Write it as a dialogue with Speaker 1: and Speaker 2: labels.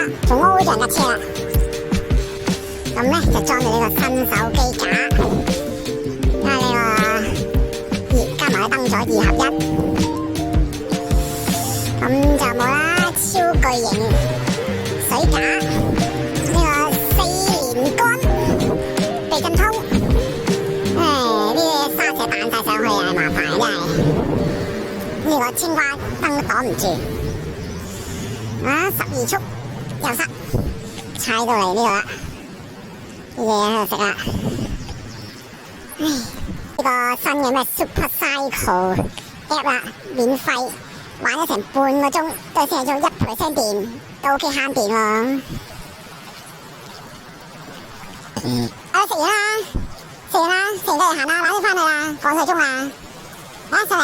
Speaker 1: 啦，仲屙咗人架車啦。咁咧就裝咗呢個新手機架，加呢個加埋個燈座2合1，咁就冇啦。超巨型水架，呢個4連杆避震通，呢啲沙石彈晒上去啊，麻煩真係。呢個青蛙燈都擋唔住，啊12速又塞，踩到嚟呢度啦。啲嘢喺度食啦，呢個新嘅咩 Super Cycle App 啦，免費玩咗成半個鐘，都先係用1% 電，都 OK 慳電喎。食完啦，食完啦，成個嚟行啦，攞啲翻去啦，放水鐘啦，上嚟。